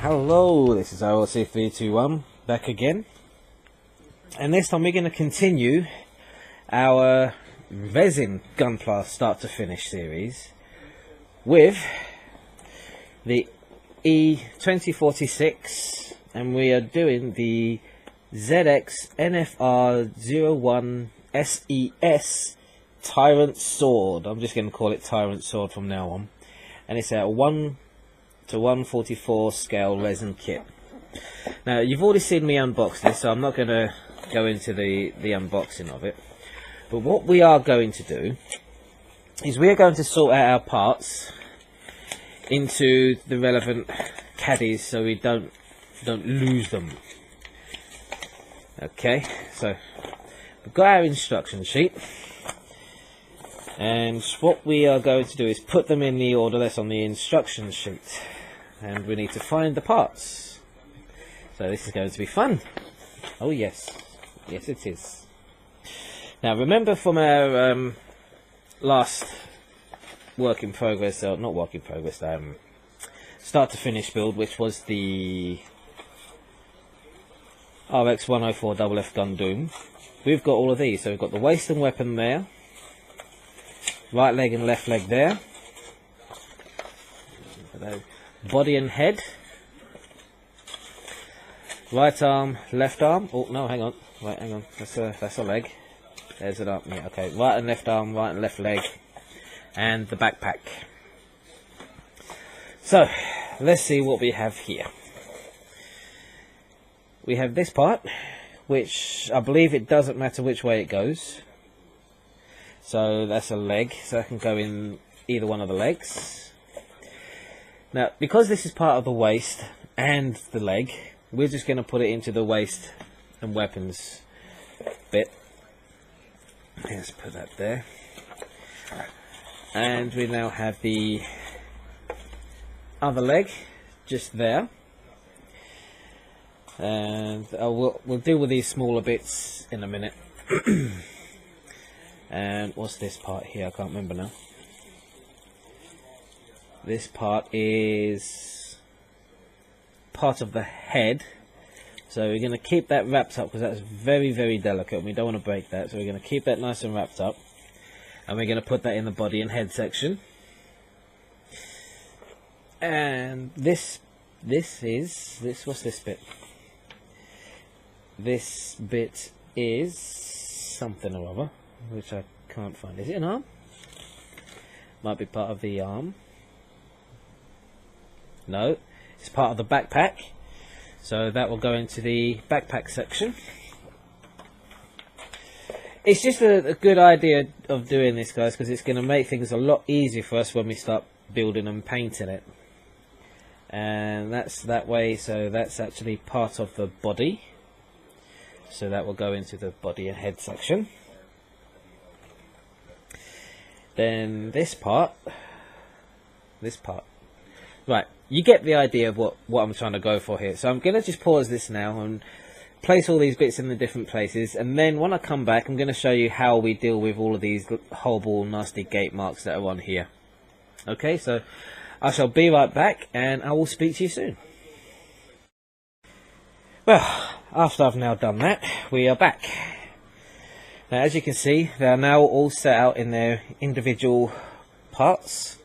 Hello, this is RLC321 back again, and this time we're going to continue our Resin Gunpla Start to Finish series with the E2046, and we are doing the ZX NFR 01 SES Tyrant Sword. I'm just going to call it Tyrant Sword from now on, and it's a 1 to 144 scale resin kit. Now, you've already seen me unbox this, so I'm not going to go into the unboxing of it. But what we are going to do is we are going to sort out our parts into the relevant caddies so we don't lose them. Okay, so we've got our instruction sheet, and what we are going to do is put them in the order that's on the instruction sheet. And we need to find the parts. So this is going to be fun. Oh yes. Yes it is. Now remember from our last work in progress, not work in progress, start to finish build, which was the RX 104 FF Gundam. We've got all of these. So we've got the waist and weapon there. Right leg and left leg there. Body and head, right arm, left arm. Oh no, hang on, right, hang on. That's a leg. There's an arm. Yeah, okay. Right and left arm, right and left leg, and the backpack. So let's see what we have here. We have this part, which I believe it doesn't matter which way it goes. So that's a leg, so I can go in either one of the legs. Now, because this is part of the waist and the leg, we're just going to put it into the waist and weapons bit. Let's put that there. And we now have the other leg just there. And we'll deal with these smaller bits in a minute. And what's this part here? I can't remember now. This part is part of the head, so we're going to keep that wrapped up because that's very, very delicate and we don't want to break that, so we're going to keep that nice and wrapped up, and we're going to put that in the body and head section. And what's this bit? This bit is something or other, which I can't find. Is it an arm? Might be part of the arm. No, it's part of the backpack, so that will go into the backpack section. It's just a good idea of doing this, guys, because it's going to make things a lot easier for us when we start building and painting it. And that's that way, so that's actually part of the body, so that will go into the body and head section. Then this part, right, you get the idea of what I'm trying to go for here. So I'm going to just pause this now and place all these bits in the different places, and then when I come back I'm going to show you how we deal with all of these horrible nasty gate marks that are on here. Okay, so I shall be right back and I will speak to you soon. Well, after I've now done that, we are back. Now as you can see, they are now all set out in their individual parts,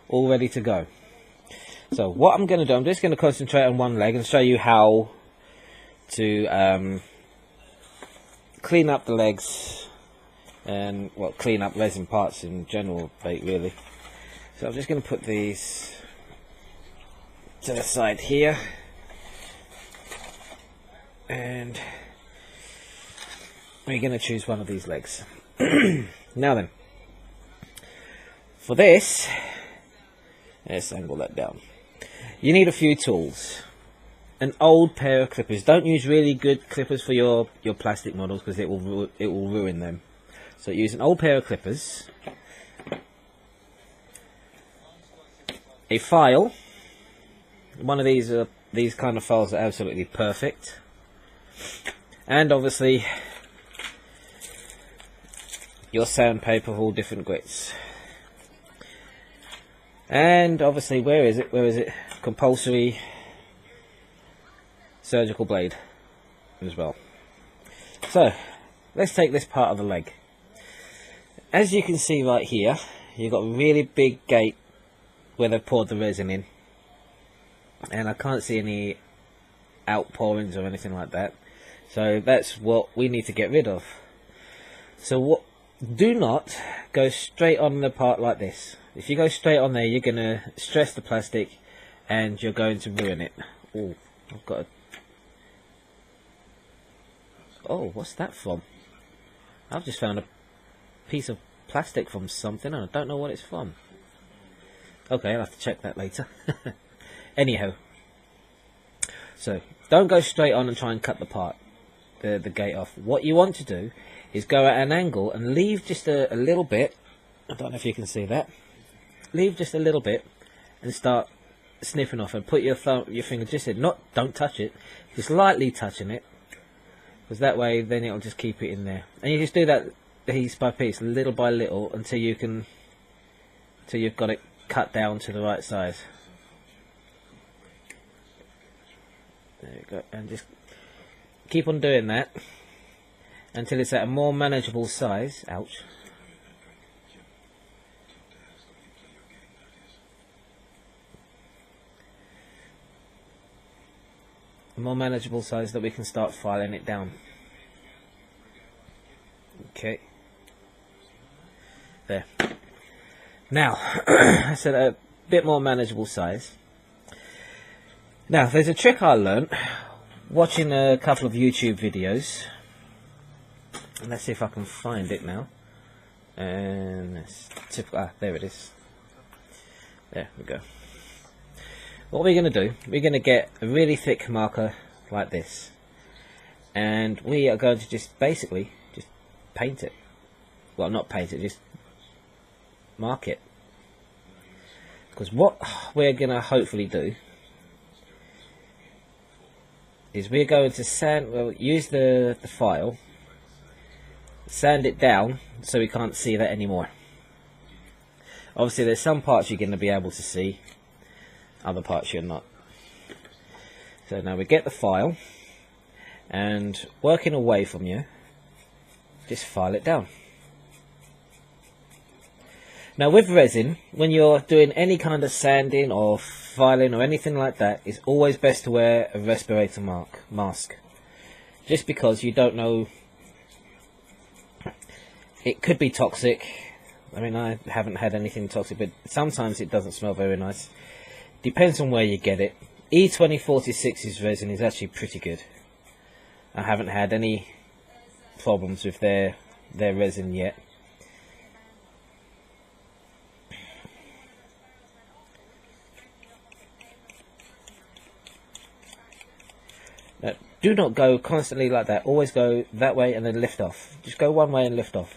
all ready to go. So what I'm going to do, I'm just going to concentrate on one leg and show you how to clean up the legs and, well, clean up resin parts in general, really. So I'm just going to put these to the side here, and we're going to choose one of these legs. Now then, for this, let's angle that down. You need a few tools. An old pair of clippers. Don't use really good clippers for your plastic models because it will ruin them. So use an old pair of clippers. A file. One of these kind of files are absolutely perfect. And obviously your sandpaper of all different grits. And obviously, where is it? Compulsory surgical blade as well. So let's take this part of the leg. As you can see right here, you've got a really big gate where they've poured the resin in, and I can't see any outpourings or anything like that, so that's what we need to get rid of. So do not go straight on the part like this. If you go straight on there, you're going to stress the plastic and you're going to ruin it. Oh, I've got a... Oh, what's that from? I've just found a piece of plastic from something and I don't know what it's from. Okay, I'll have to check that later. Anyhow, so don't go straight on and try and cut the gate off. What you want to do is go at an angle and leave just a little bit. I don't know if you can see that. Leave just a little bit and start sniffing off, and put your finger just in. Don't touch it, just lightly touching it, because that way then it'll just keep it in there. And you just do that piece by piece, little by little, until you've got it cut down to the right size. There you go, and just keep on doing that until it's at a more manageable size. Ouch. A more manageable size that we can start filing it down. Okay. There. Now, I said a bit more manageable size. Now, there's a trick I learnt watching a couple of YouTube videos. Let's see if I can find it now. And there it is. There we go. What we're going to do, we're going to get a really thick marker like this, and we are going to just basically just paint it. Well, not paint it, just mark it. Because what we're going to hopefully do is we're going to use the file, sand it down so we can't see that anymore. Obviously there's some parts you're going to be able to see, other parts you're not. So now we get the file, and working away from you, just file it down. Now with resin, when you're doing any kind of sanding or filing or anything like that, it's always best to wear a respirator mask. Just because you don't know, it could be toxic. I mean, I haven't had anything toxic, but sometimes it doesn't smell very nice. Depends on where you get it. E2046's resin is actually pretty good. I haven't had any problems with their resin yet. Now, do not go constantly like that. Always go that way and then lift off. Just go one way and lift off.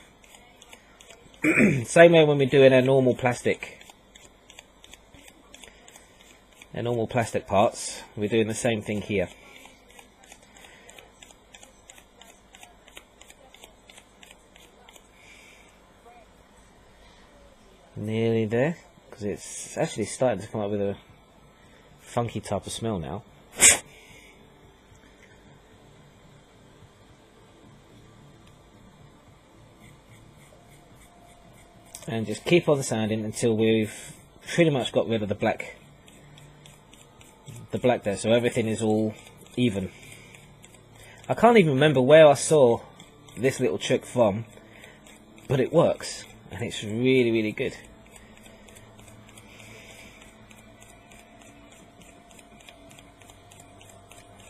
Same way when we're doing our normal plastic. Our normal plastic parts, we're doing the same thing here. Nearly there, because it's actually starting to come up with a funky type of smell now. And just keep on sanding until we've pretty much got rid of the black there, so everything is all even. I can't even remember where I saw this little trick from, but it works, and it's really, really good.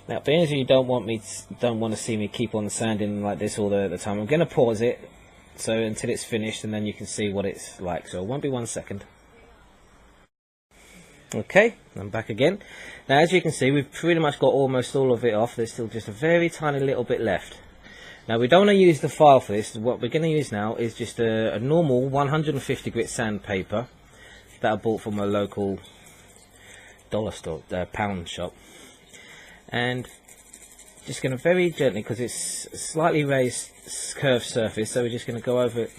Now, being as you don't want to see me keep on sanding like this all the time, I'm going to pause it so until it's finished, and then you can see what it's like. So it won't be 1 second. Okay, I'm back again. Now, as you can see, we've pretty much got almost all of it off. There's still just a very tiny little bit left. Now, we don't want to use the file for this. What we're going to use now is just a normal 150 grit sandpaper that I bought from a local dollar store, pound shop. And just going to very gently, because it's a slightly raised curved surface, so we're just going to go over it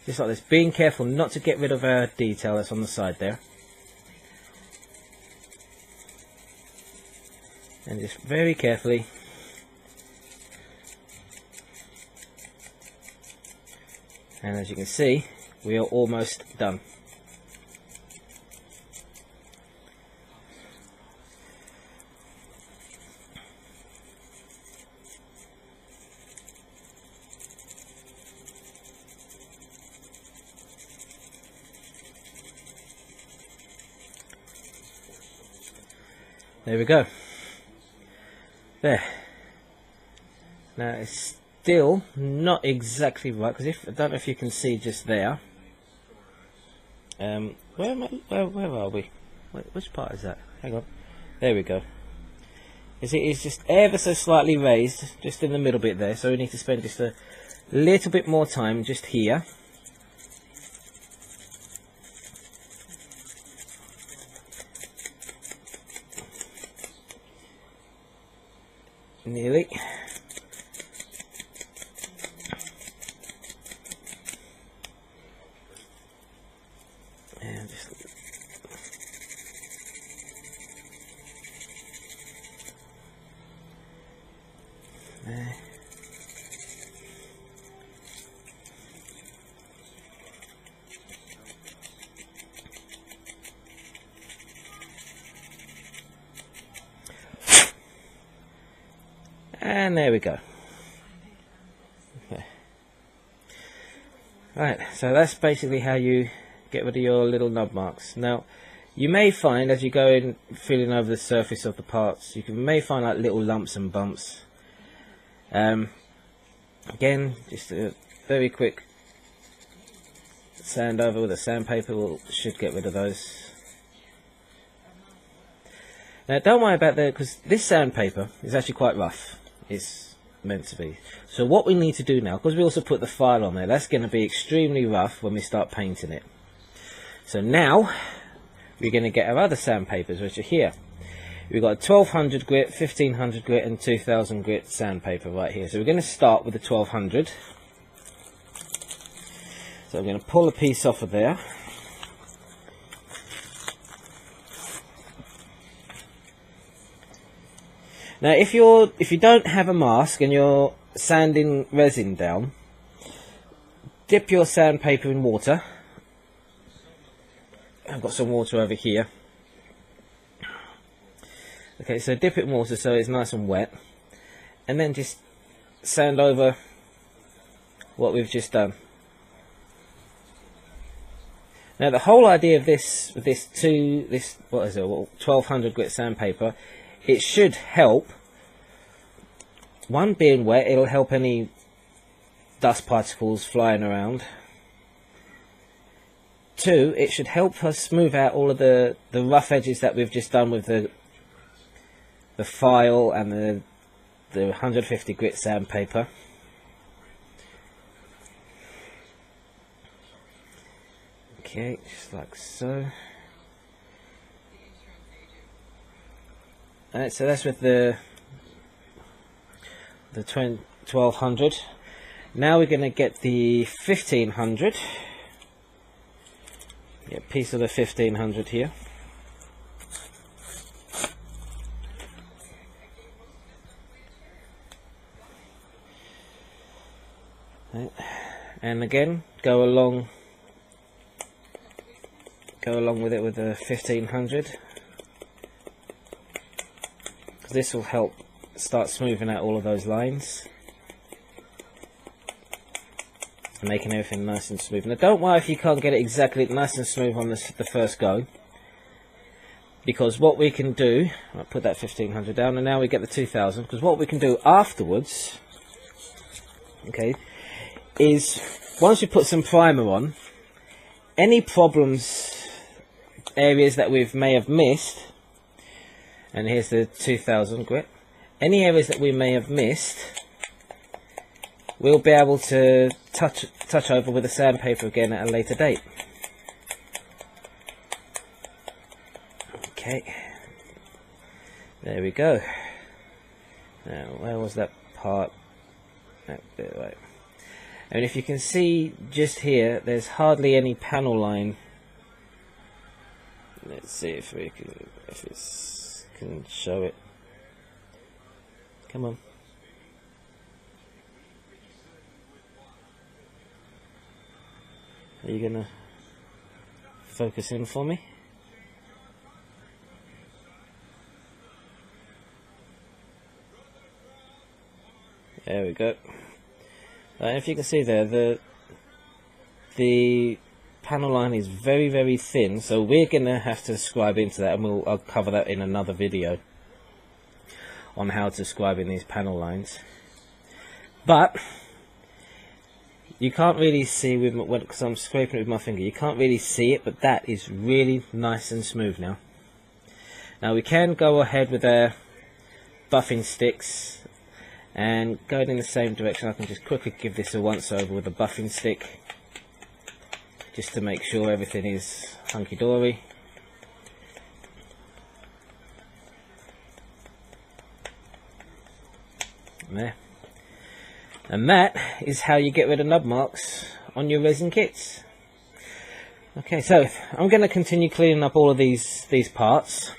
just like this, being careful not to get rid of our detail that's on the side there. and just very carefully and as you can see, we are almost done. There we go. There. Now it's still not exactly right, because I don't know if you can see just there. Where are we? Wait, which part is that? Hang on. There we go. You see, it's just ever so slightly raised, just in the middle bit there. So we need to spend just a little bit more time just here. Nearly. And just there. And there we go. Okay. Right, so that's basically how you get rid of your little nub marks. Now, you may find as you go in feeling over the surface of the parts, may find like little lumps and bumps. Again, just a very quick sand over with a sandpaper should get rid of those. Now, don't worry about that, because this sandpaper is actually quite rough. It's meant to be. So what we need to do now, because we also put the file on there, that's going to be extremely rough when we start painting it. So now we're going to get our other sandpapers, which are here. We've got 1200 grit, 1500 grit and 2000 grit sandpaper right here. So we're going to start with the 1200. So I'm going to pull a piece off of there. Now if you don't have a mask and you're sanding resin down, dip your sandpaper in water. I've got some water over here. Okay, so dip it in water so it's nice and wet, and then just sand over what we've just done. Now the whole idea of this 1200 grit sandpaper, it should help. One, being wet, it'll help any dust particles flying around. Two, it should help us smooth out all of the rough edges that we've just done with the file and the 150 grit sandpaper. Okay, just like so. Alright, so that's with the 1200. Now we're going to get the 1500. Get a piece of the 1500 here. Right. And again, go along with it with the 1500. This will help start smoothing out all of those lines and making everything nice and smooth. Now don't worry if you can't get it exactly nice and smooth on the first go, because what we can do, I'll put that 1500 down, and now we get the 2000, because what we can do afterwards, okay, is once we put some primer on, any problems, areas that we may have missed, and here's the 2000 grit, any areas that we may have missed, we'll be able to touch over with the sandpaper again at a later date. Okay, there we go. Now, where was that part? That bit, right. And if you can see just here, there's hardly any panel line. Let's see if we can, can show it. Come on. Are you gonna focus in for me? There we go. If you can see there, the panel line is very, very thin, so we're gonna have to scribe into that, and I'll cover that in another video on how to scribe in these panel lines. But you can't really see because I'm scraping it with my finger. You can't really see it, but that is really nice and smooth now. Now we can go ahead with our buffing sticks and going in the same direction. I can just quickly give this a once over with a buffing stick, just to make sure everything is hunky-dory. There. And that is how you get rid of nub marks on your resin kits. Okay, so I'm going to continue cleaning up all of these parts,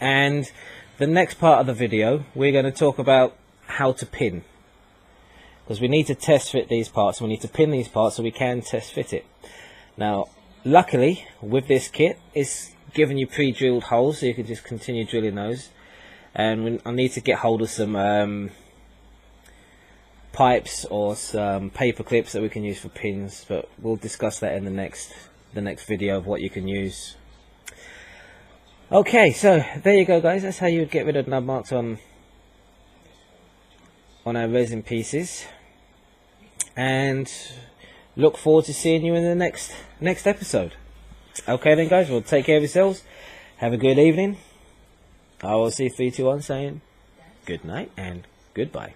and the next part of the video we're going to talk about how to pin, because we need to test fit these parts. We need to pin these parts so we can test fit it. Now luckily with this kit, it's giving you pre-drilled holes, so you can just continue drilling those. And I need to get hold of some pipes or some paper clips that we can use for pins, but we'll discuss that in the next video of what you can use. Okay, so there you go guys, that's how you would get rid of nub marks on our resin pieces, and look forward to seeing you in the next episode. Okay then guys, well, take care of yourselves, have a good evening. I will see 3, 2, 1 saying good night and goodbye.